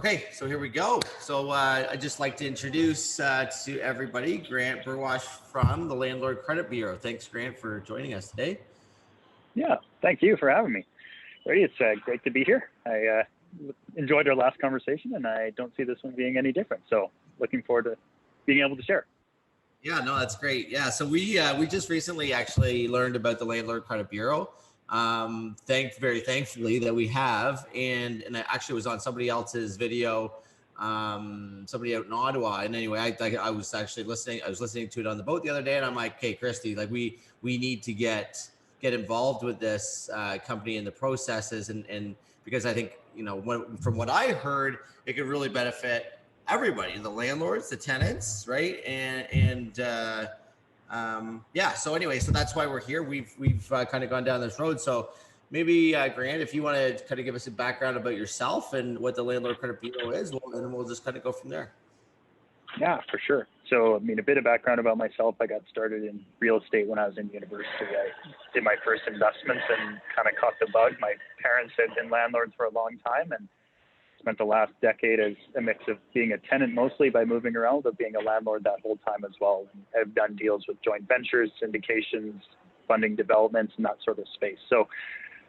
Okay, so here we go. So I'd just like to introduce to everybody Grant Burwash from the Landlord Credit Bureau. Thanks, Grant, for joining us today. Yeah, thank you for having me. Brady, it's great to be here. I enjoyed our last conversation, and I don't see this one being any different. So looking forward to being able to share. Yeah, no, that's great. Yeah, so we just recently actually learned about the Landlord Credit Bureau. Very thankfully that we have, and I actually was on somebody else's video, somebody out in Ottawa. And anyway, I was actually listening. I was listening to it on the boat the other day, and I'm like, "Hey, Christy, like we need to get involved with this company and the processes, and because I think from what I heard, it could really benefit everybody, the landlords, the tenants, right? Yeah. So anyway, so that's why we're here. We've kind of gone down this road. So maybe Grant, if you want to kind of give us a background about yourself and what the Landlord Credit Bureau is, and then we'll just kind of go from there. Yeah, for sure. So, I mean, a bit of background about myself. I got started in real estate when I was in university. I did my first investments and kind of caught the bug. My parents had been landlords for a long time and spent the last decade as a mix of being a tenant mostly by moving around, but being a landlord that whole time as well. And I've done deals with joint ventures, syndications, funding developments, and that sort of space. So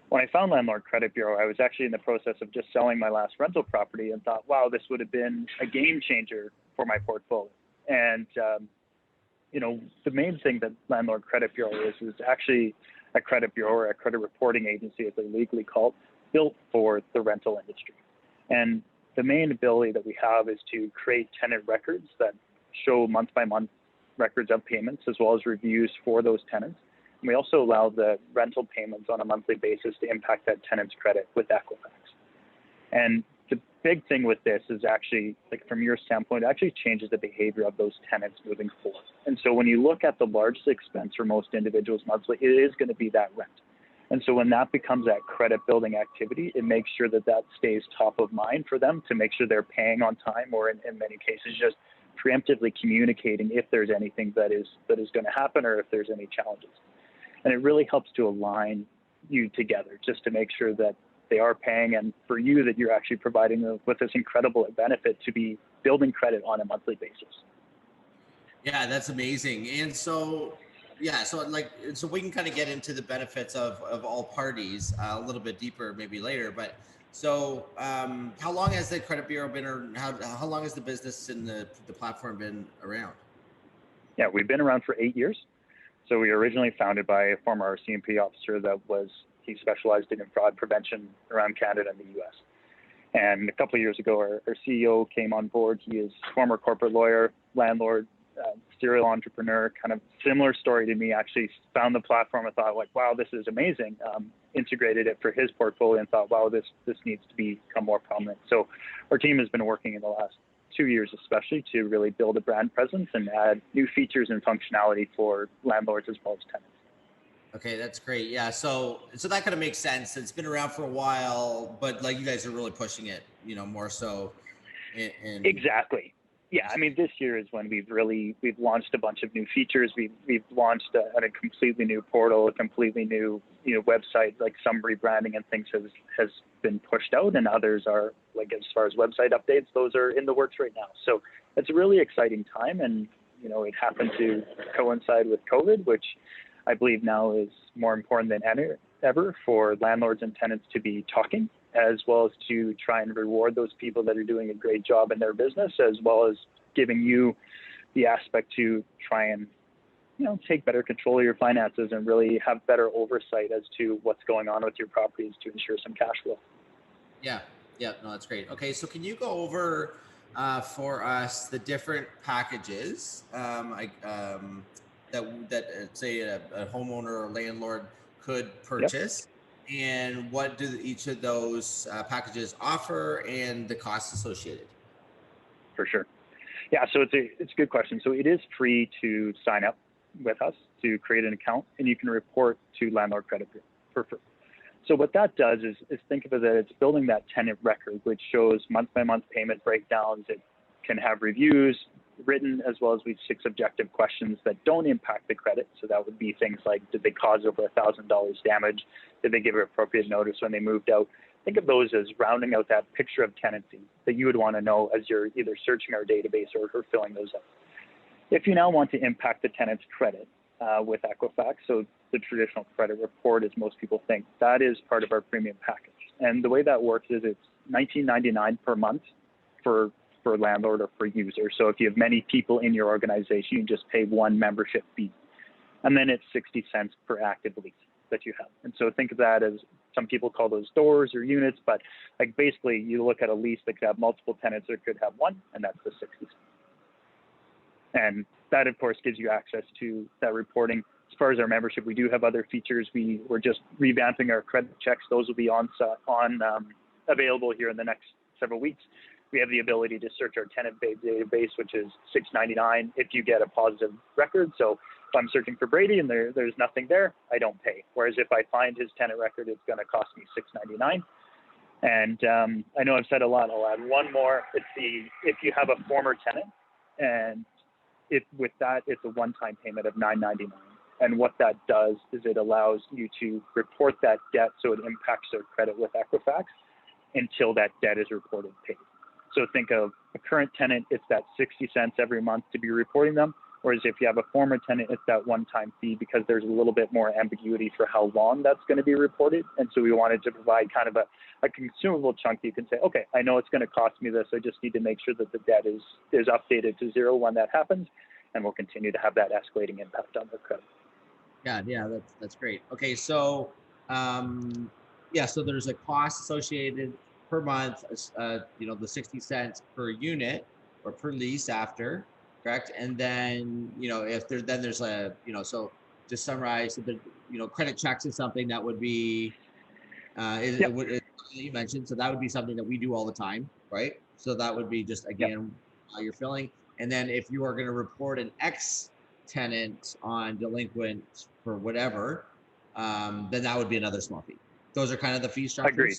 when I found Landlord Credit Bureau, I was actually in the process of just selling my last rental property and thought, wow, this would have been a game changer for my portfolio. And, the main thing that Landlord Credit Bureau is actually a credit bureau or a credit reporting agency, as they're legally called, built for the rental industry. And the main ability that we have is to create tenant records that show month-by-month records of payments as well as reviews for those tenants. And we also allow the rental payments on a monthly basis to impact that tenant's credit with Equifax. And the big thing with this is actually, like from your standpoint, it actually changes the behavior of those tenants moving forward. And so when you look at the largest expense for most individuals monthly, it is going to be that rent. And so when that becomes that credit building activity, it makes sure that stays top of mind for them to make sure they're paying on time, or in many cases, just preemptively communicating if there's anything that is going to happen or if there's any challenges. And it really helps to align you together just to make sure that they are paying, and for you that you're actually providing them with this incredible benefit to be building credit on a monthly basis. Yeah, that's amazing. And so so we can kind of get into the benefits of all parties a little bit deeper maybe later. But so how long has the credit bureau been, or how long has the business and the platform been around? Yeah, we've been around for 8 years. So we were originally founded by a former RCMP officer he specialized in fraud prevention around Canada and the US. And a couple of years ago, our CEO came on board. He is a former corporate lawyer, landlord, serial entrepreneur, kind of similar story to me. Actually found the platform and thought, like, wow, this is amazing. Integrated it for his portfolio and thought, wow, this needs to become more prominent. So our team has been working in the last 2 years, especially, to really build a brand presence and add new features and functionality for landlords as well as tenants. Okay, that's great. Yeah, so that kind of makes sense. It's been around for a while, but like you guys are really pushing it, more so. Exactly. Yeah, I mean, this year is when we've launched a bunch of new features. We've launched a completely new portal, a completely new website. Like some rebranding and things has been pushed out, and others are, like, as far as website updates, those are in the works right now. So it's a really exciting time, and it happened to coincide with COVID, which I believe now is more important than ever for landlords and tenants to be talking, as well as to try and reward those people that are doing a great job in their business, as well as giving you the aspect to try and, take better control of your finances and really have better oversight as to what's going on with your properties to ensure some cash flow. Yeah. No, that's great. Okay. So can you go over for us the different packages that say a homeowner or landlord could purchase? Yep. And what do each of those packages offer and the costs associated? For sure. Yeah, so it's a good question. So it is free to sign up with us to create an account, and you can report to Landlord Credit Bureau for free. So what that does is think of it as it's building that tenant record, which shows month-by-month payment breakdowns. It can have reviews written, as well as 6 objective questions that don't impact the credit. So that would be things like, did they cause over $1,000 damage? Did they give appropriate notice when they moved out? think of those as rounding out that picture of tenancy that you would want to know as you're either searching our database or filling those out. If you now want to impact the tenant's credit with Equifax, so the traditional credit report, as most people think, that is part of our premium package. And the way that works is it's $19.99 per month for landlord or for user. So if you have many people in your organization, you just pay one membership fee. And then it's 60 cents per active lease that you have. And so think of that as, some people call those doors or units, but like basically you look at a lease that could have multiple tenants or could have one, and that's the 60 cents. And that, of course, gives you access to that reporting. As far as our membership, we do have other features. We're just revamping our credit checks. Those will be available here in the next several weeks. We have the ability to search our tenant database, which is $6.99 if you get a positive record. So if I'm searching for Brady and there's nothing there, I don't pay. Whereas if I find his tenant record, it's going to cost me $6.99. And I know I've said a lot. I'll add one more. It's if you have a former tenant, and with that, it's a one-time payment of $9.99. And what that does is it allows you to report that debt so it impacts their credit with Equifax until that debt is reported paid. So think of a current tenant, it's that 60 cents every month to be reporting them. Whereas if you have a former tenant, it's that one-time fee because there's a little bit more ambiguity for how long that's going to be reported. And so we wanted to provide kind of a consumable chunk. You can say, okay, I know it's going to cost me this. I just need to make sure that the debt is updated to zero when that happens. And we'll continue to have that escalating impact on their credit. Yeah, that's great. Okay, so so there's a cost associated per month, the 60 cents per unit or per lease after, correct? And then, if there's a, so to summarize, credit checks is something that would be, you mentioned, so that would be something that we do all the time, right? So that would be just, again, how you're filling. And then if you are going to report an ex-tenant on delinquent for whatever, then that would be another small fee. Those are kind of the fee structures. Agreed.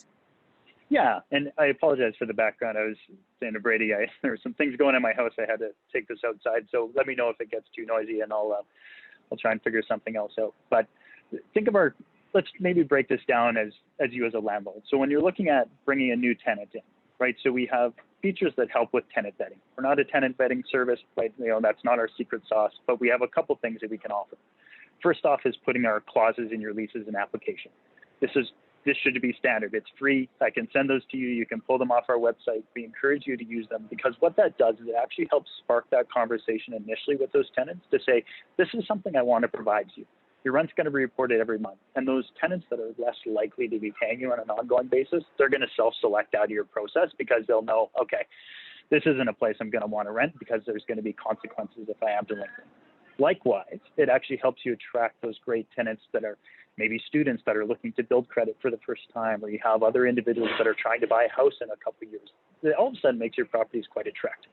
Yeah, and I apologize for the background. I was saying to Brady, there were some things going on in my house. I had to take this outside, so let me know if it gets too noisy, and I'll try and figure something else out. But think of let's maybe break this down as you as a landlord. So when you're looking at bringing a new tenant in, right? So we have features that help with tenant vetting. We're not a tenant vetting service, right? That's not our secret sauce, but we have a couple things that we can offer. First off is putting our clauses in your leases and application. This should be standard. It's free. I can send those to you. You can pull them off our website. We encourage you to use them because what that does is it actually helps spark that conversation initially with those tenants to say, this is something I want to provide to you. Your rent's going to be reported every month. And those tenants that are less likely to be paying you on an ongoing basis, they're going to self-select out of your process because they'll know, okay, this isn't a place I'm going to want to rent because there's going to be consequences if I am delinquent. Likewise, it actually helps you attract those great tenants that are maybe students that are looking to build credit for the first time, or you have other individuals that are trying to buy a house in a couple of years. It all of a sudden makes your properties quite attractive.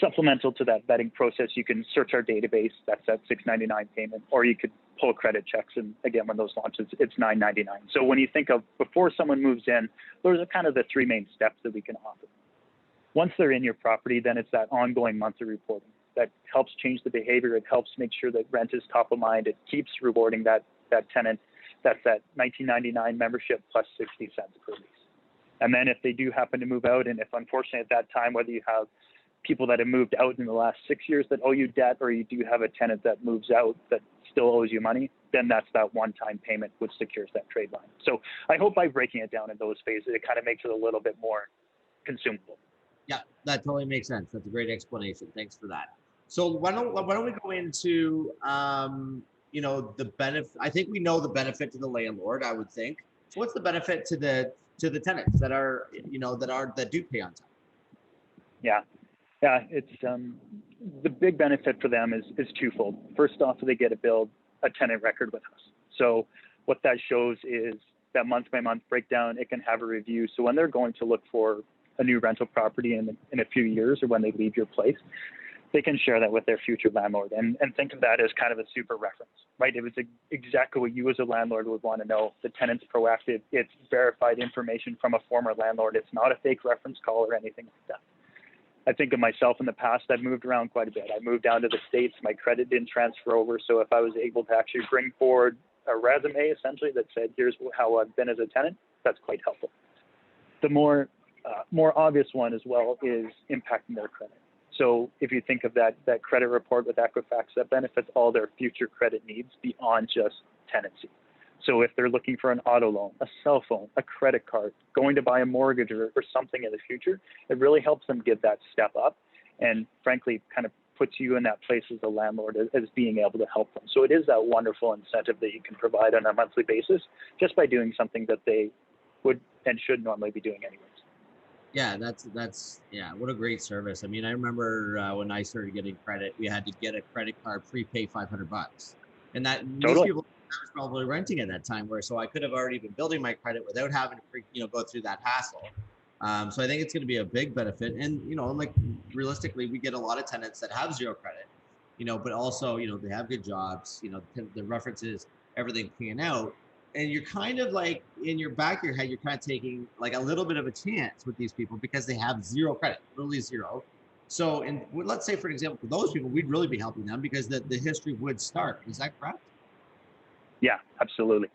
Supplemental to that vetting process, you can search our database. That's that $6.99 payment, or you could pull credit checks. And again, when those launch, it's $9.99. So when you think of before someone moves in, those are kind of the three main steps that we can offer. Once they're in your property, then it's that ongoing monthly reporting that helps change the behavior. It helps make sure that rent is top of mind. It keeps rewarding that tenant. That's that $19.99 membership plus 60 cents per lease. And then if they do happen to move out, and if unfortunately at that time, whether you have people that have moved out in the last 6 years that owe you debt, or you do have a tenant that moves out that still owes you money, then that's that one-time payment which secures that trade line. So I hope by breaking it down in those phases, it kind of makes it a little bit more consumable. Yeah, that totally makes sense. That's a great explanation. Thanks for that. So why don't we go into the benefit? I think we know the benefit to the landlord, I would think. So what's the benefit to the tenants that are that do pay on time? Yeah, it's the big benefit for them is twofold. First off, they get to build a tenant record with us. So what that shows is that month by month breakdown. It can have a review. So when they're going to look for a new rental property in a few years, or when they leave your place, they can share that with their future landlord and think of that as kind of a super reference, right? It was exactly what you as a landlord would want to know. The tenant's proactive. It's verified information from a former landlord. It's not a fake reference call or anything like that. I think of myself in the past, I've moved around quite a bit. I moved down to the States. My credit didn't transfer over. So if I was able to actually bring forward a resume essentially that said, here's how I've been as a tenant, that's quite helpful. The more obvious one as well is impacting their credit. So if you think of that credit report with Equifax, that benefits all their future credit needs beyond just tenancy. So if they're looking for an auto loan, a cell phone, a credit card, going to buy a mortgage or something in the future, it really helps them get that step up, and frankly kind of puts you in that place as a landlord as being able to help them. So it is that wonderful incentive that you can provide on a monthly basis just by doing something that they would and should normally be doing anyways. Yeah, that's what a great service. I mean, I remember when I started getting credit, we had to get a credit card prepay $500, and that Totally. most people was probably renting at that time, so I could have already been building my credit without having to go through that hassle. So I think it's going to be a big benefit, and like realistically, we get a lot of tenants that have zero credit, but also they have good jobs, the references, everything pan out. And you're kind of like in your back of your head, you're kind of taking like a little bit of a chance with these people because they have zero credit, literally zero. So, and let's say, for example, for those people, we'd really be helping them because the history would start. Is that correct? Yeah, absolutely.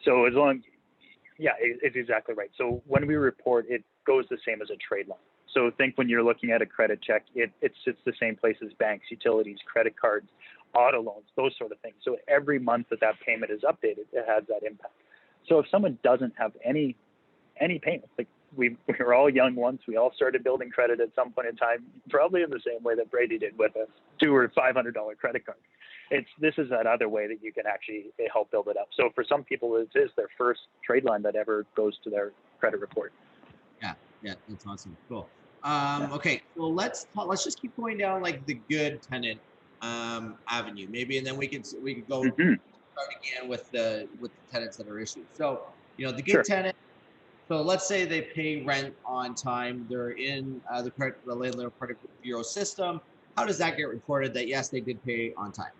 So it's exactly right. So when we report, it goes the same as a trade line. So think when you're looking at a credit check, it sits the same place as banks, utilities, credit cards, auto loans, those sort of things. So every month that payment is updated, it has that impact. So if someone doesn't have any payments, like we were all young once, we all started building credit at some point in time, probably in the same way that Brady did with a $200 or $500 credit card. This is that other way that you can actually help build it up. So for some people, it is their first trade line that ever goes to their credit report. Yeah, that's awesome. Cool. Okay, so let's just keep going down like the good tenant avenue, maybe, and then we could go start again with the tenants that are issued. So the good tenant. So let's say they pay rent on time. They're in the landlord credit bureau system. How does that get reported that yes, they did pay on time?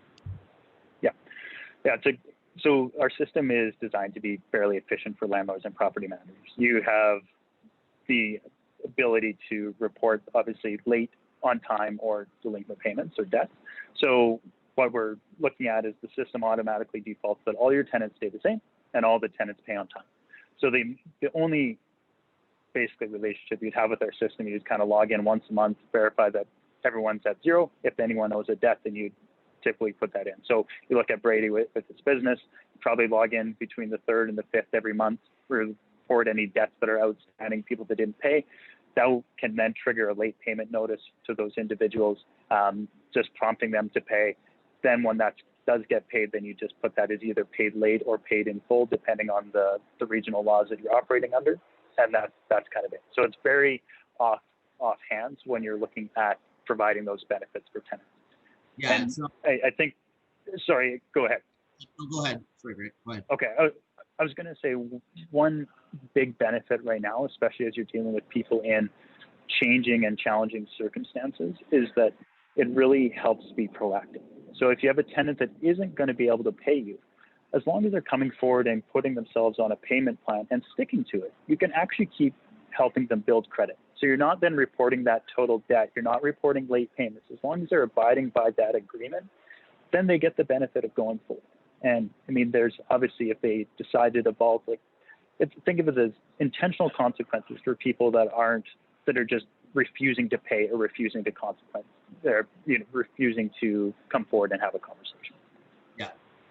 Yeah. So our system is designed to be fairly efficient for landlords and property managers. You have the ability to report, obviously, late, on time, or delinquent payments or debts. So what we're looking at is the system automatically defaults that all your tenants stay the same and all the tenants pay on time. So the only basically relationship you'd have with our system, you'd kind of log in once a month, verify that everyone's at zero. If anyone owes a debt, then you'd typically put that in. So you look at Brady with his business, probably log in between the 3rd and the 5th every month, report any debts that are outstanding, people that didn't pay. That can then trigger a late payment notice to those individuals, just prompting them to pay. Then when that does get paid, then you just put that as either paid late or paid in full, depending on the regional laws that you're operating under. And that's kind of it. So it's very off hands when you're looking at providing those benefits for tenants. Yeah. And so I think, sorry, go ahead. No, go ahead. Sorry, Greg. Go ahead. Okay. I was going to say one big benefit right now, especially as you're dealing with people in changing and challenging circumstances, is that it really helps be proactive. So if you have a tenant that isn't going to be able to pay you, as long as they're coming forward and putting themselves on a payment plan and sticking to it, you can actually keep helping them build credit. So you're not then reporting that total debt. You're not reporting late payments. As long as they're abiding by that agreement, then they get the benefit of going forward. And I mean, there's obviously, if they decide to default, think of it as intentional consequences for people that are just refusing to pay or refusing to consequence. They're refusing to come forward and have a conversation.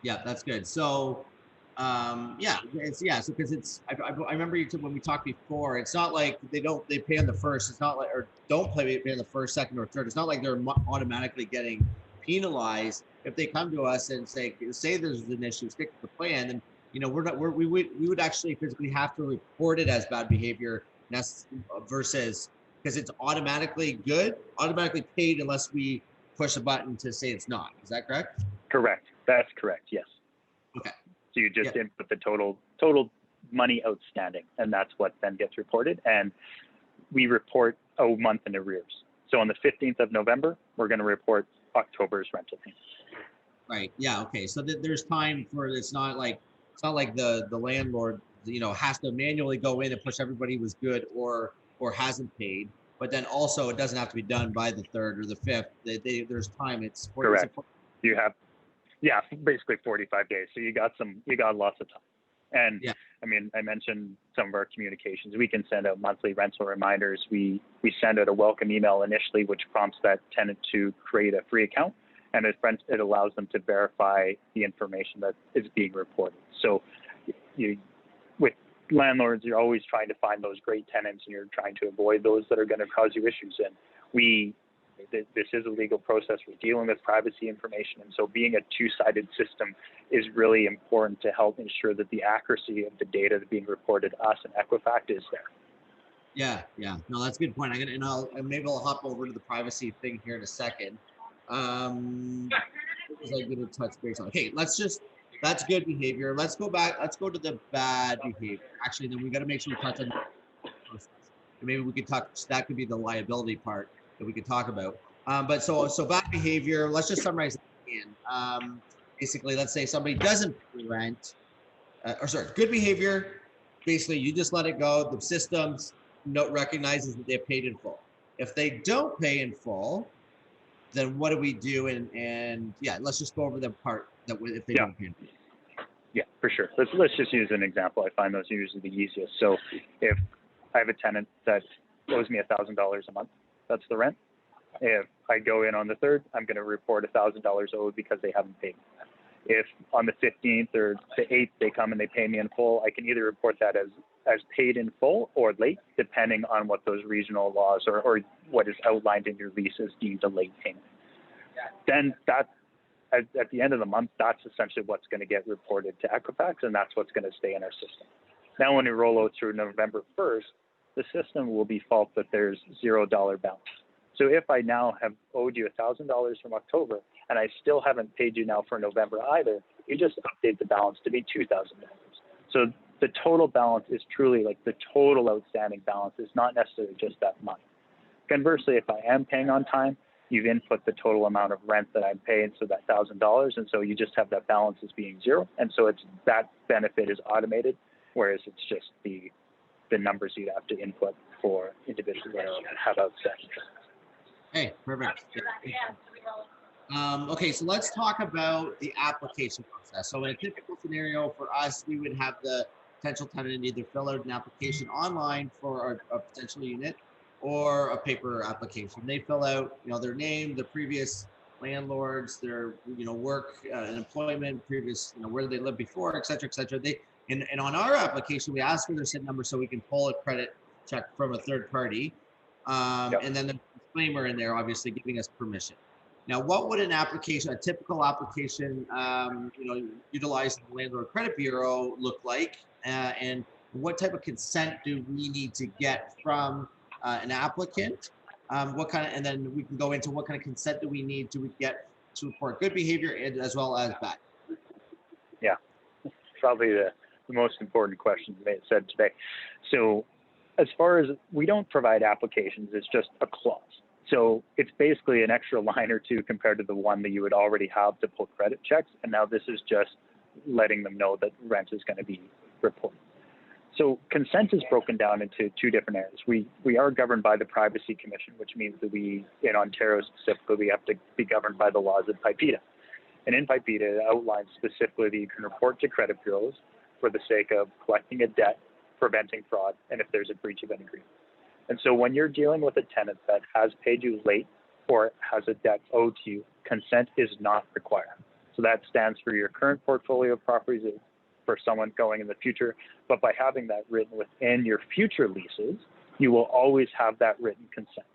Yeah, that's good. So, so because I remember when we talked before, it's not like they pay on the first. It's not like, or don't pay on the first, second, or third. It's not like they're automatically getting penalized if they come to us and say there's an issue, stick to the plan. Then we would actually physically have to report it as bad behavior versus because it's automatically paid unless we push a button to say it's not. Is that correct? Correct. That's correct. Yes. Okay. So you just input the total money outstanding, and that's what then gets reported. And we report a month in arrears. So on the 15th of November, we're going to report October's rental payment. Right. Yeah. Okay. So there's time for it's not like the landlord has to manually go in and push everybody was good or hasn't paid. But then also it doesn't have to be done by the 3rd or the 5th. There's time. It's correct. You Yeah, basically 45 days. So you got lots of time. And Yeah. I mean, I mentioned some of our communications. We can send out monthly rental reminders. We send out a welcome email initially, which prompts that tenant to create a free account, and it allows them to verify the information that is being reported. So with landlords, you're always trying to find those great tenants, and you're trying to avoid those that are going to cause you issues. And this is a legal process. We're dealing with privacy information. And so being a two-sided system is really important to help ensure that the accuracy of the data being reported to us and Equifax is there. Yeah. No, that's a good point. Maybe I'll hop over to the privacy thing here in a second. What was I going to touch base on? Okay, that's good behavior. Let's go back. Let's go to the bad behavior. Actually, then we got to make sure we touch on the process. And maybe we could talk, that could be the liability part that we could talk about. But so bad behavior, let's just summarize that again. Basically, let's say somebody doesn't pay rent, good behavior. Basically, you just let it go. The system recognizes that they've paid in full. If they don't pay in full, then what do we do? And yeah, let's just go over the part that if they don't pay in full. Yeah, for sure. Let's just use an example. I find those usually the easiest. So if I have a tenant that owes me $1,000 a month, that's the rent. If I go in on the 3rd, I'm going to report $1,000 owed because they haven't paid. If on the 15th or the 8th they come and they pay me in full, I can either report that as paid in full or late, depending on what those regional laws or what is outlined in your lease as deemed a late payment. Then that at the end of the month, that's essentially what's going to get reported to Equifax, and that's what's going to stay in our system. Now, when we roll out through November 1st, the system will default that there's $0 balance. So if I now have owed you $1,000 from October and I still haven't paid you now for November either, you just update the balance to be $2,000. So the total balance is truly like the total outstanding balance. Is not necessarily just that month. Conversely, if I am paying on time, you've input the total amount of rent that I'm paying, so that $1,000, and so you just have that balance as being zero, and so it's that benefit is automated, whereas it's just the numbers you have to input for individuals that have outstanding. Hey, perfect. Okay, so let's talk about the application process. So in a typical scenario for us, we would have the potential tenant either fill out an application online for a potential unit or a paper application. They fill out, their name, the previous landlords, their, work and employment, previous, where they lived before, et cetera, et cetera. And on our application, we ask for their SIN number so we can pull a credit check from a third party. And then the disclaimer in there, obviously giving us permission. Now, what would a typical application, utilizing the Landlord Credit Bureau look like? And what type of consent do we need to get from an applicant? And then we can go into what kind of consent do we need to get to report good behavior as well as bad? Yeah, probably the most important question you may have said today. So as far as we don't provide applications, it's just a clause. So it's basically an extra line or two compared to the one that you would already have to pull credit checks. And now this is just letting them know that rent is going to be reported. So consent is broken down into two different areas. We are governed by the Privacy Commission, which means that we, in Ontario specifically, we have to be governed by the laws of PIPEDA. And in PIPEDA, it outlines specifically that you can report to credit bureaus for the sake of collecting a debt, preventing fraud, and if there's a breach of an agreement. And so when you're dealing with a tenant that has paid you late or has a debt owed to you, consent is not required. So that stands for your current portfolio of properties, for someone going in the future. But by having that written within your future leases, you will always have that written consent.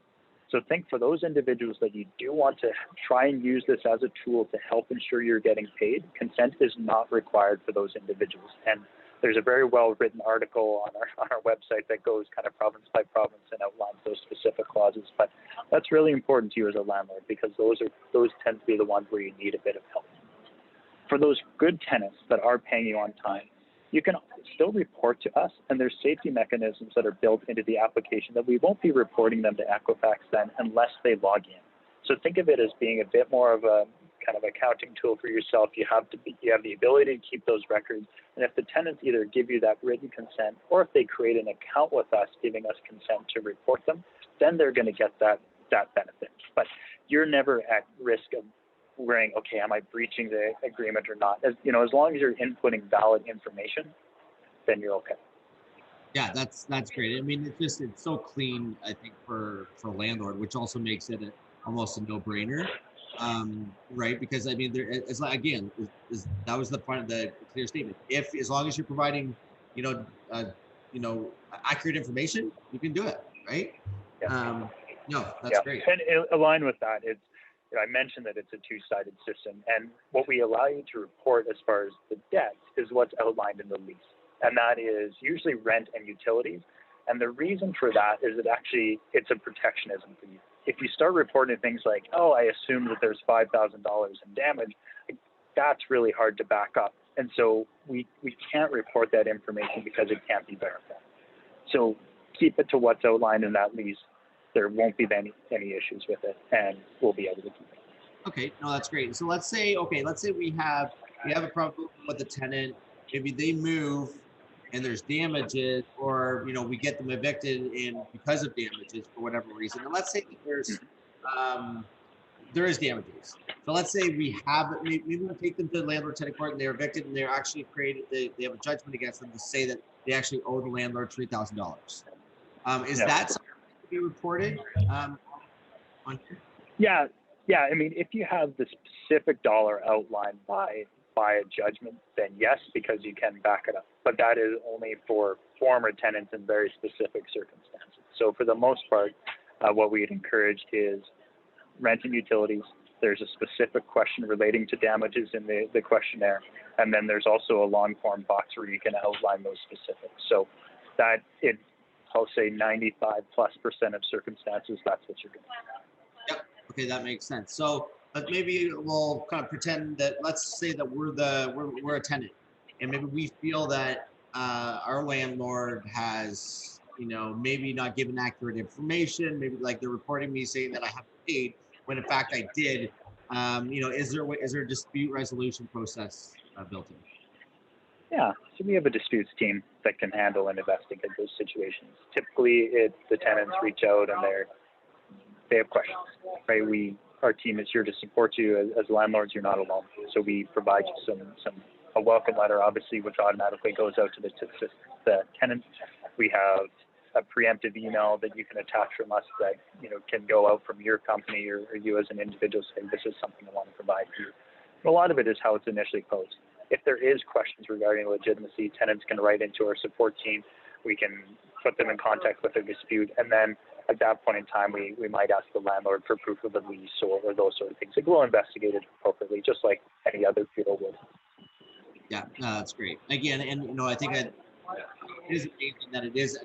So think for those individuals that you do want to try and use this as a tool to help ensure you're getting paid, consent is not required for those individuals. And there's a very well-written article on our website that goes kind of province by province and outlines those specific clauses. But that's really important to you as a landlord, because those tend to be the ones where you need a bit of help. For those good tenants that are paying you on time, you can still report to us, and there's safety mechanisms that are built into the application that we won't be reporting them to Equifax then unless they log in. So think of it as being a bit more of a kind of accounting tool for yourself. You have the ability to keep those records, and if the tenants either give you that written consent or if they create an account with us giving us consent to report them, then they're going to get that benefit. But you're never at risk of worrying, okay, am I breaching the agreement or not? As you know, as long as you're inputting valid information, then you're okay. Yeah, that's great. I mean, it's so clean, I think, for Landlord, which also makes it almost a no-brainer, right? Because I mean, it's like, again, that was the point of the clear statement. If as long as you're providing, you know, uh, accurate information, you can do it, right? Yeah. No, that's great. And aligned with that, it's, I mentioned that it's a two-sided system, and what we allow you to report as far as the debt is what's outlined in the lease, and that is usually rent and utilities. And the reason for that is that actually it's a protectionism for you. If you start reporting things like, oh, I assume that there's $5,000 in damage, that's really hard to back up. And so we can't report that information because it can't be verified. So keep it to what's outlined in that lease. There won't be any issues with it, and we'll be able to keep it. Okay, no, that's great. So let's say we have a problem with the tenant. Maybe they move and there's damages, or we get them evicted and because of damages for whatever reason. And let's say that there is damages. So let's say we have maybe we take them to the landlord tenant court and they're evicted and they're actually they have a judgment against them to say that they actually owe the landlord $3,000. Is that something to be reported on here? Yeah. I mean, if you have the specific dollar outlined by a judgment, then yes, because you can back it up. But that is only for former tenants in very specific circumstances. So for the most part, what we'd encourage is rent and utilities. There's a specific question relating to damages in the questionnaire. And then there's also a long form box where you can outline those specifics. So that I'll say 95+% of circumstances, that's what you're doing. Yep. Okay, that makes sense. So maybe we'll kind of pretend that, let's say that we're a tenant, and maybe we feel that our landlord has, maybe not given accurate information. Maybe like they're reporting me saying that I haven't paid when in fact I did. Is there a dispute resolution process built in? Yeah, so we have a disputes team that can handle and investigate those situations. Typically, the tenants reach out and they have questions, right? Our team is here to support you as landlords. You're not alone. So we provide you a welcome letter, obviously, which automatically goes out to the tenant. We have a preemptive email that you can attach from us that can go out from your company or you as an individual saying this is something I want to provide to you. But a lot of it is how it's initially posed. If there is questions regarding legitimacy, tenants can write into our support team. We can put them in contact with a dispute, and then at that point in time, we might ask the landlord for proof of the lease or those sort of things. Like, we'll investigate it appropriately, just like any other bureau would. Yeah, no, that's great. Again, and I think that it is amazing that it is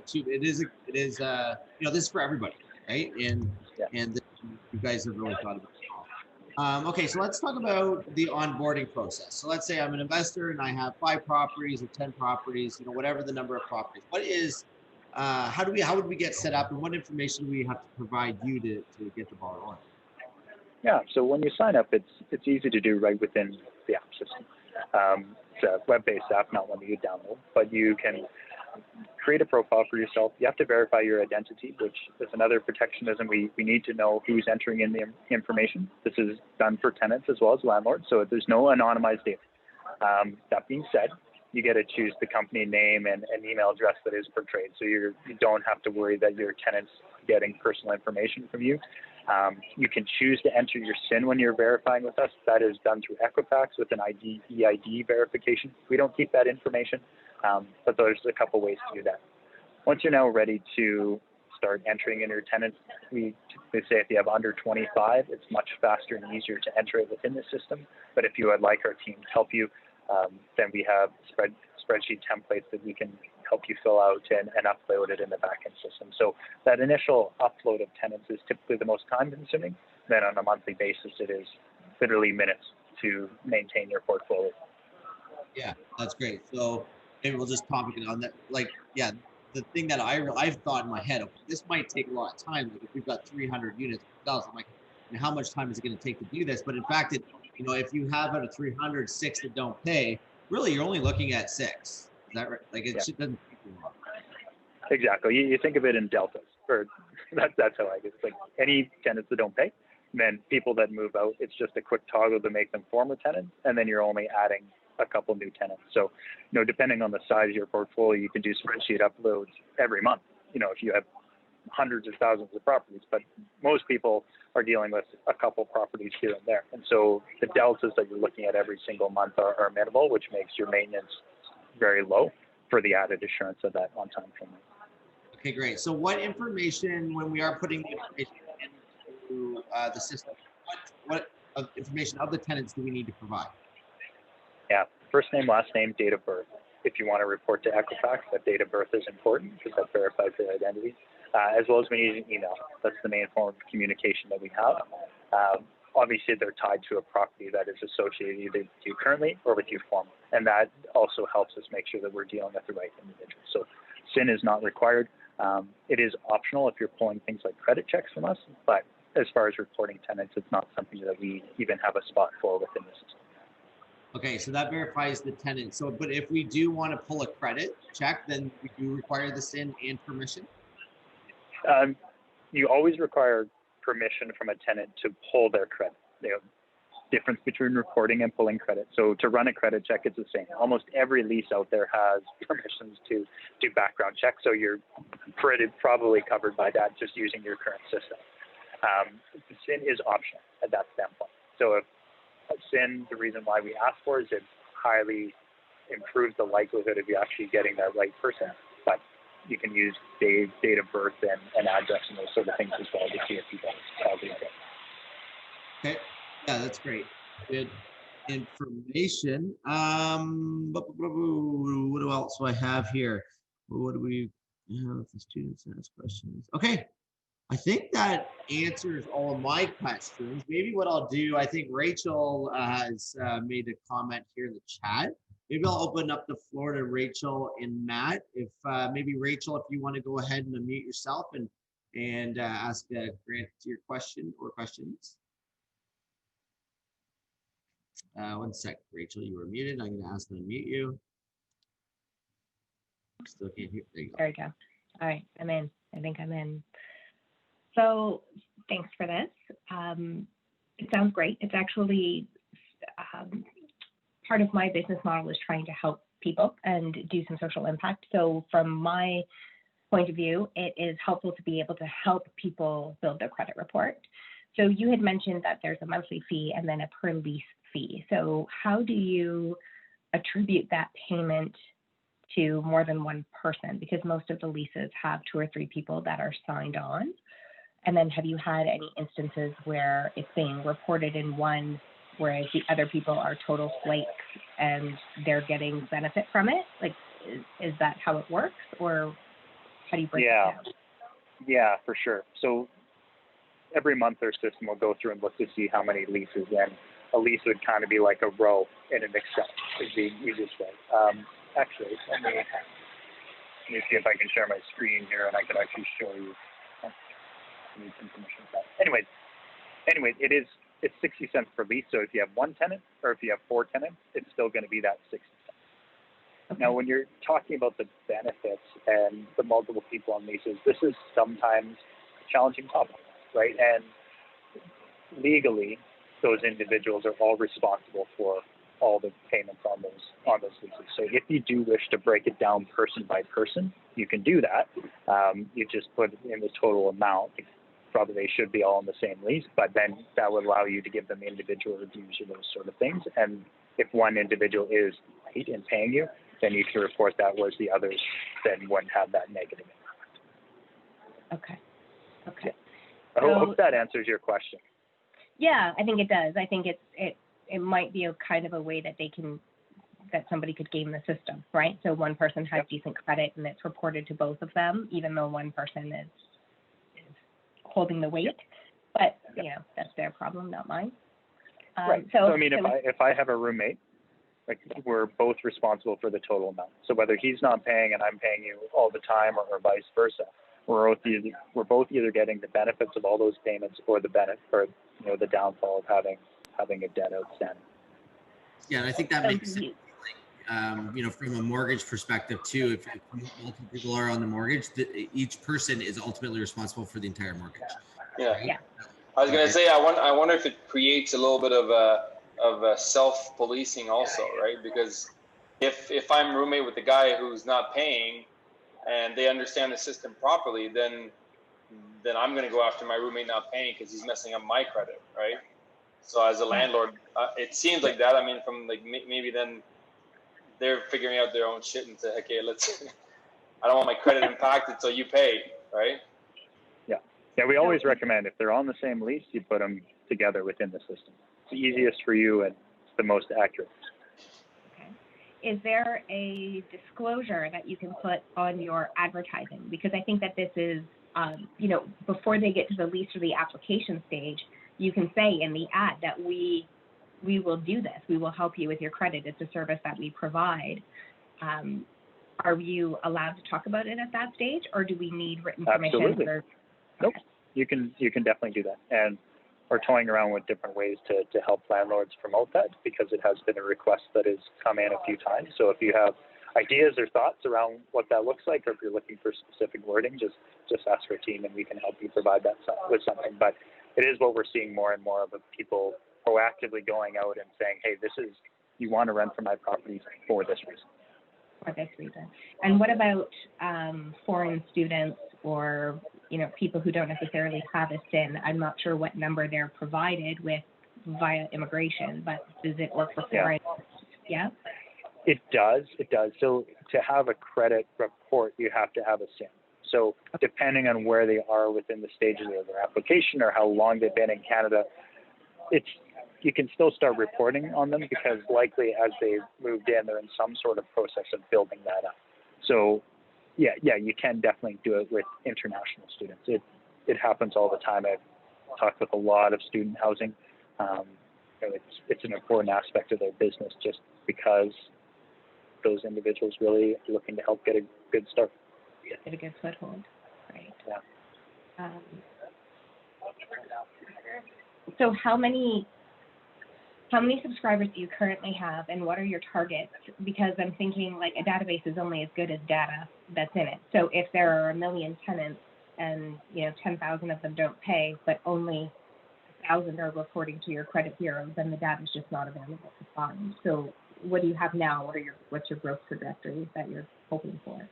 this is for everybody, right? And you guys have really thought about it all. Okay, so let's talk about the onboarding process. So let's say I'm an investor and I have 5 properties or 10 properties, whatever the number of properties. What is how would we get set up, and what information do we have to provide you to get the ball rolling? Yeah, so when you sign up, it's easy to do right within the app system. It's a web-based app, not one that you download, but you can create a profile for yourself. You have to verify your identity, which is another protectionism. We need to know who's entering in the information. This is done for tenants as well as landlords, so there's no anonymized data. That being said, you get to choose the company name and an email address that is portrayed, so you don't have to worry that your tenant's getting personal information from you. You can choose to enter your SIN when you're verifying with us. That is done through Equifax with an EID verification. We don't keep that information, but there's a couple ways to do that. Once you're now ready to start entering in your tenants, we typically say if you have under 25, it's much faster and easier to enter it within the system. But if you would like our team to help you, then we have spreadsheet templates that we can help you fill out and upload it in the backend system. So that initial upload of tenants is typically the most time consuming. Then on a monthly basis, it is literally minutes to maintain your portfolio. Yeah, that's great. So maybe we'll just topic it on that. The thing that I've thought in my head, okay, this might take a lot of time. Like if we've got 300 units, I'm like, how much time is it going to take to do this? But in fact, if you have out of 300, 6 that don't pay, really you're only looking at 6. Is that right? Like it doesn't take you long. Exactly. You think of it in deltas, or that's how I get it. It's like any tenants that don't pay, Then people that move out, it's just a quick toggle to make them former tenants, and then you're only adding a couple new tenants. So, depending on the size of your portfolio, you can do spreadsheet uploads every month. If you have hundreds of thousands of properties, but most people are dealing with a couple properties here and there. And so the deltas that you're looking at every single month are minimal, which makes your maintenance very low for the added assurance of that on-time payment. Okay, great. So what information, when we are putting the information into the system, what information of the tenants do we need to provide? Yeah, first name, last name, date of birth. If you want to report to Equifax, that date of birth is important because that verifies their identity, as well as we need an email. That's the main form of communication that we have. Obviously, they're tied to a property that is associated either with you currently or with you formerly, and that also helps us make sure that we're dealing with the right individual. So SIN is not required. It is optional if you're pulling things like credit checks from us, but as far as reporting tenants, it's not something that we even have a spot for within the system. Okay, so that verifies the tenant. So, but if we do want to pull a credit check, then we do require the SIN and permission? You always require permission from a tenant to pull their credit. Difference between reporting and pulling credit. So to run a credit check, it's the same. Almost every lease out there has permissions to do background checks, so you're probably covered by that just using your current system. The SIN is optional at that standpoint. So if a SIN, the reason why we ask for is it highly improves the likelihood of you actually getting that right person. But you can use date of birth and address and those sort of things as well to see if you got probably okay. Okay, yeah, that's great. Good information. What else do I have here? What do we have? The students ask questions. Okay. I think that answers all of my questions. Maybe what I'll do, I think Rachel has made a comment here in the chat. Maybe I'll open up the floor to Rachel and Matt. If maybe Rachel, if you want to go ahead and unmute yourself and ask Grant your question or questions. 1 sec, Rachel, you were muted. I'm going to ask them to unmute you. Still can't hear. There you go. There we go. All right, I'm in. I think I'm in. So thanks for this. It sounds great. It's actually part of my business model is trying to help people and do some social impact. So from my point of view, it is helpful to be able to help people build their credit report. So you had mentioned that there's a monthly fee and then a per lease fee. So how do you attribute that payment to more than one person? Because most of the leases have 2 or 3 people that are signed on. And then have you had any instances where it's being reported in one, whereas the other people are total flakes and they're getting benefit from it? Like, is that how it works, or how do you break it down? Yeah, for sure. So every month our system will go through and look to see how many leases, and a lease would kind of be like a row in an Excel, is the easiest way. Actually, let me see if I can share my screen here and I can actually show you. Need some permission for that. Anyways, it's 60 cents per lease. So if you have 1 tenant or if you have 4 tenants, it's still going to be that 60 cents. Okay. Now, when you're talking about the benefits and the multiple people on leases, this is sometimes a challenging topic, right? And legally, those individuals are all responsible for all the payments on those leases. So if you do wish to break it down person by person, you can do that. You just put in the total amount. Probably they should be all in the same lease, but then that would allow you to give them individual reviews or those sort of things. And if one individual is late in paying you, then you can report that, whereas the others then wouldn't have that negative impact. Okay. I hope that answers your question. Yeah, I think it does. I think it might be a kind of a way that that somebody could game the system, right? So one person has decent credit and it's reported to both of them, even though one person is holding the weight. But that's their problem, not mine. Right. So I mean, if I have a roommate, like, we're both responsible for the total amount. So whether he's not paying and I'm paying you all the time, or vice versa, we're both either getting the benefits of all those payments or the the downfall of having a debt outstanding. Yeah, and I think that makes sense. Like, from a mortgage perspective too, if multiple people are on the mortgage, each person is ultimately responsible for the entire mortgage. Yeah. Right? Yeah. I was gonna say, I wonder if it creates a little bit of a self-policing also, right? Because if I'm roommate with the guy who's not paying, and they understand the system properly, then I'm gonna go after my roommate not paying because he's messing up my credit, right? So as a landlord, it seems like that. I mean, from like maybe then they're figuring out their own shit and say, okay, let's. I don't want my credit impacted, so you pay, right? Yeah, we always recommend if they're on the same lease, you put them together within the system. It's the easiest for you and it's the most accurate. Okay. Is there a disclosure that you can put on your advertising? Because I think that this is, before they get to the lease or the application stage, you can say in the ad that we will do this. We will help you with your credit. It's a service that we provide. Are you allowed to talk about it at that stage, or do we need written permission? Absolutely. Nope. You can definitely do that. And we're toying around with different ways to help landlords promote that, because it has been a request that has come in a few times. So if you have ideas or thoughts around what that looks like, or if you're looking for specific wording, just ask our team and we can help you provide that with something. But it is what we're seeing more and more of people proactively going out and saying, hey, you want to rent from my property for this reason. For this reason. And what about foreign students or people who don't necessarily have a SIN? I'm not sure what number they're provided with via immigration, but does it work for foreign? Yeah. It does. So to have a credit report, you have to have a SIN. So depending on where they are within the stages of their application or how long they've been in Canada, you can still start reporting on them, because likely as they moved in, they're in some sort of process of building that up. So yeah, you can definitely do it with international students. It happens all the time. I've talked with a lot of student housing. It's an important aspect of their business, just because those individuals really are looking to help get a good start. Get a good foothold, right? Yeah. So how many subscribers do you currently have, and what are your targets? Because I'm thinking like a database is only as good as data that's in it. So if there are 1 million tenants and 10,000 of them don't pay, but only 1,000 are reporting to your credit bureau, then the data is just not available to find. So what do you have now? What's your growth trajectory that you're hoping for?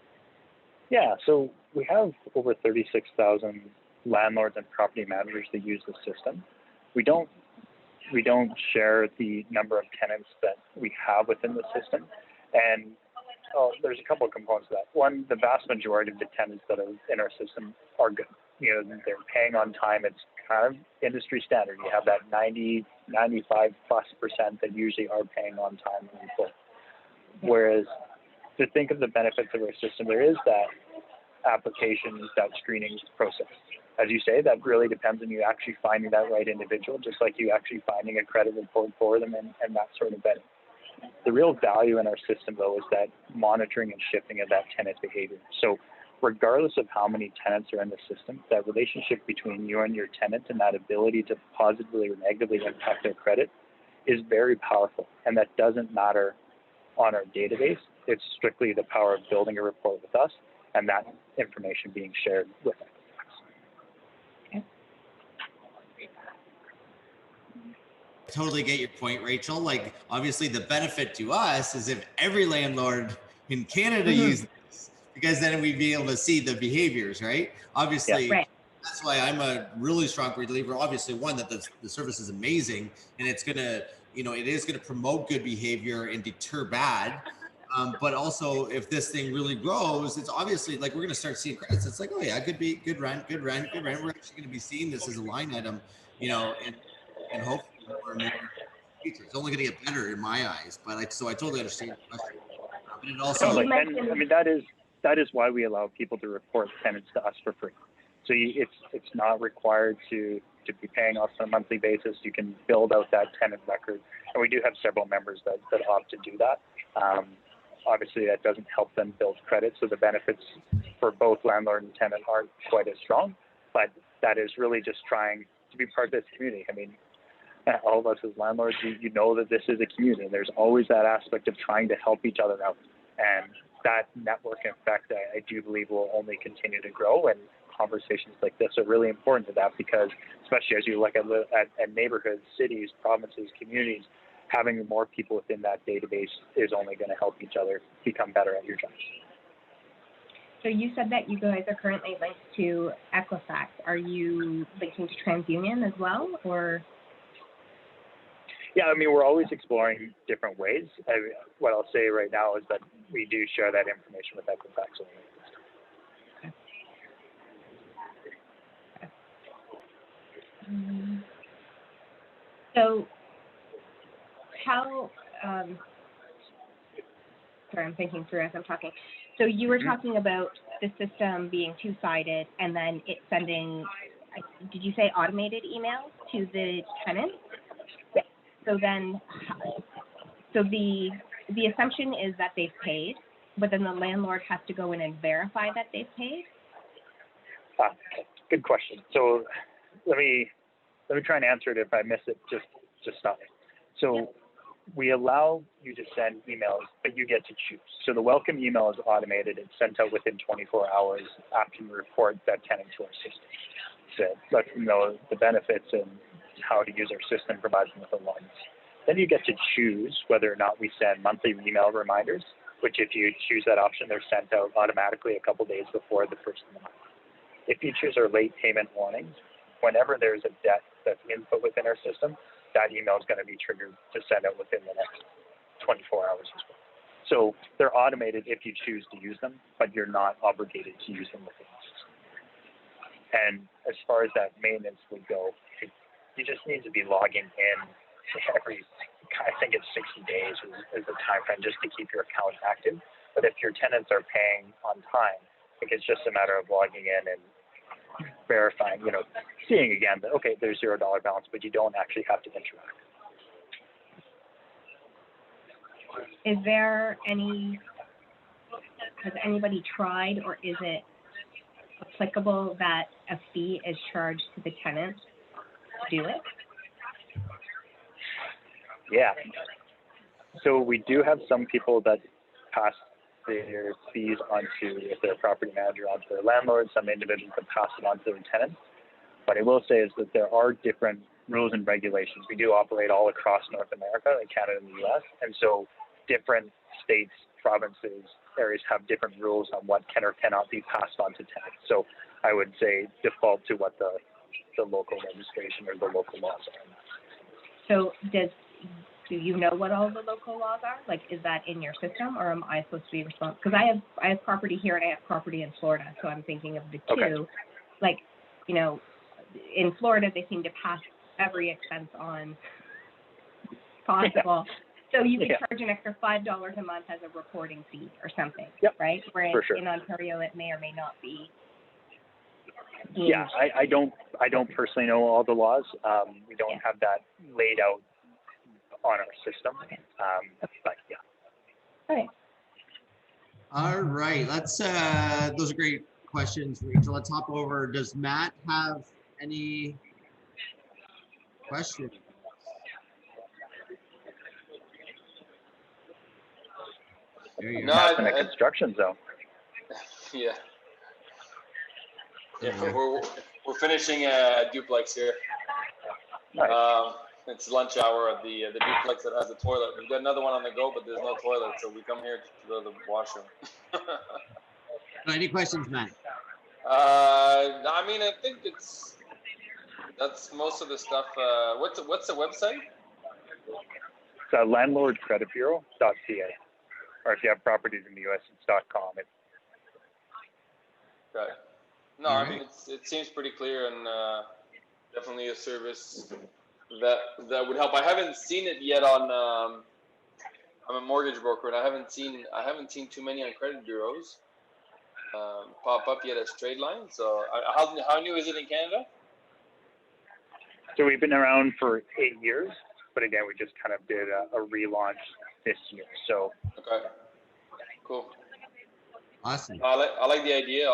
Yeah, so we have over 36,000 landlords and property managers that use the system. We don't share the number of tenants that we have within the system. And there's a couple of components to that. One, the vast majority of the tenants that are in our system are good. They're paying on time. It's kind of industry standard. You have that 90, 95+% that usually are paying on time and full. Whereas to think of the benefits of our system, there is that application, that screening process. As you say, that really depends on you actually finding that right individual, just like you actually finding a credit report for them and that sort of vetting. The real value in our system, though, is that monitoring and shifting of that tenant behavior. So regardless of how many tenants are in the system, that relationship between you and your tenant and that ability to positively or negatively impact their credit is very powerful. And that doesn't matter on our database. It's strictly the power of building a report with us and that information being shared with us. Totally get your point, Rachel. Like, obviously the benefit to us is if every landlord in Canada used this, because then we'd be able to see the behaviors, right? Obviously, yeah. Right. That's why I'm a really strong believer. Obviously, one, that the service is amazing and it's going to, it is going to promote good behavior and deter bad. But also, if this thing really grows, it's obviously like we're going to start seeing credits. It's like, oh yeah, good rent. We're actually going to be seeing this as a line item, and hopefully more and more future. It's only going to get better in my eyes. But I totally understand the question. But it also, that is why we allow people to report tenants to us for free. So it's not required to be paying us on a monthly basis. You can build out that tenant record, and we do have several members that opt to do that. Obviously, that doesn't help them build credit, so the benefits for both landlord and tenant aren't quite as strong. But that is really just trying to be part of this community. I mean, all of us as landlords, you know that this is a community. There's always that aspect of trying to help each other out, and that network effect, I do believe, will only continue to grow. And conversations like this are really important to that, because especially as you look at neighborhoods, cities, provinces, communities, having more people within that database is only going to help each other become better at your jobs. So you said that you guys are currently linked to Equifax. Are you linking to TransUnion as well, or? Yeah, I mean, we're always exploring different ways. What I'll say right now is that we do share that information with Equifax. So how, sorry, I'm thinking through as I'm talking. So you were talking about the system being two-sided and then it sending, did you say automated emails to the tenant? Yeah. So then, so the assumption is that they've paid, but then the landlord has to go in and verify that they've paid? Good question. So let me try and answer it. If I miss it, just stop me. So yep. We allow you to send emails, but you get to choose. So the welcome email is automated. It's sent out within 24 hours after you report that tenant to our system. So let them know the benefits and how to use our system, provides them with a login. Then you get to choose whether or not we send monthly email reminders, which if you choose that option, they're sent out automatically a couple days before the first of the month. If you choose our late payment warnings, whenever there's a debt that's input within our system, that email is going to be triggered to send out within the next 24 hours as well. So they're automated if you choose to use them, but you're not obligated to use them within the system. And as far as that maintenance would go, you just need to be logging in every, I think it's 60 days is the time frame, just to keep your account active. But if your tenants are paying on time, I think it's just a matter of logging in and verifying, seeing again that, okay, there's $0 balance, but you don't actually have to interact. Is there has anybody tried, or is it applicable that a fee is charged to the tenant to do it? Yeah. So we do have some people that pass their fees onto, if they're a property manager, onto their landlord. Some individuals that pass it on to their tenants. What I will say is that there are different rules and regulations. We do operate all across North America, like Canada and the US, and so different states, provinces, areas have different rules on what can or cannot be passed on to tenants. So I would say default to what the local legislation or the local laws are. So do you know what all the local laws are? Like, is that in your system, or am I supposed to be responsible? Because I have property here and I have property in Florida, so I'm thinking of the two. Okay. Like, in Florida, they seem to pass every expense on possible. So you could charge an extra $5 a month as a reporting fee or something, right? Whereas for sure. in Ontario, it may or may not be. Yeah, I don't personally know all the laws. We don't have that laid out on our system, but yeah. Okay. All right, those are great questions, Rachel. Let's hop over. Does Matt have any questions? No, Matt's in a construction zone. Yeah. Yeah, we're finishing a duplex here. Nice. It's lunch hour at the duplex that has a toilet. We've got another one on the go, but there's no toilet, so we come here to go to the washroom. Any questions, Matt? I mean, I think that's most of the stuff. What's the website? It's landlordcreditbureau.ca, or if you have properties in the US, it's .com. Right. No, I mean it seems pretty clear, and definitely a service that would help. I haven't seen it yet on. I'm a mortgage broker, and I haven't seen too many on credit bureaus pop up yet as trade line. So how new is it in Canada? So we've been around for 8 years, but again, we just kind of did a relaunch this year. So okay, cool, awesome. I like the idea.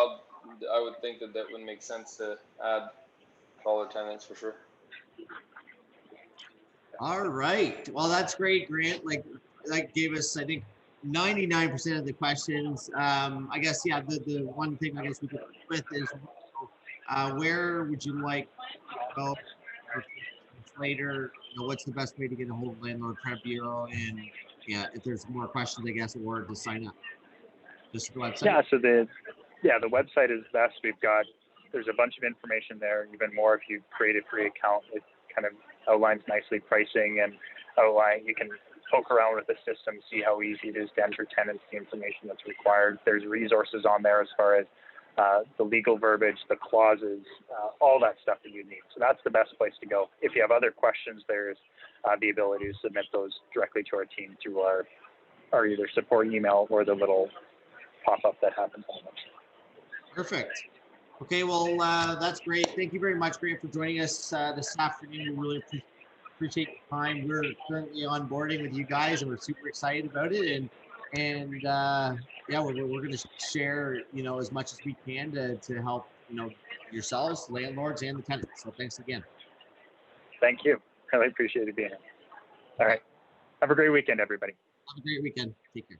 I would think that would make sense to add taller tenants for sure. All right. Well, that's great, Grant. Like that gave us, I think, 99% of the questions. I guess, the one thing I guess we could with is where would you like to go later? You know, what's the best way to get a hold of Landlord Credit Bureau? And yeah, if there's more questions, I guess, or to sign up, just the website. Yeah, so the website is best. There's a bunch of information there, even more if you create a free account. It kind of outlines nicely pricing and you can poke around with the system, see how easy it is to enter tenants, the information that's required. There's resources on there as far as the legal verbiage, the clauses, all that stuff that you need. So that's the best place to go. If you have other questions, there's the ability to submit those directly to our team through our either support email or the little pop-up that happens on them. Perfect. Okay, well, that's great. Thank you very much, Grant, for joining us this afternoon. We really appreciate your time. We're currently onboarding with you guys, and we're super excited about it. And yeah, we're going to share, you know, as much as we can to help, you know, yourselves, landlords, and the tenants. So thanks again. Thank you. Really appreciate it being here. All right. Have a great weekend, everybody. Have a great weekend. Take care.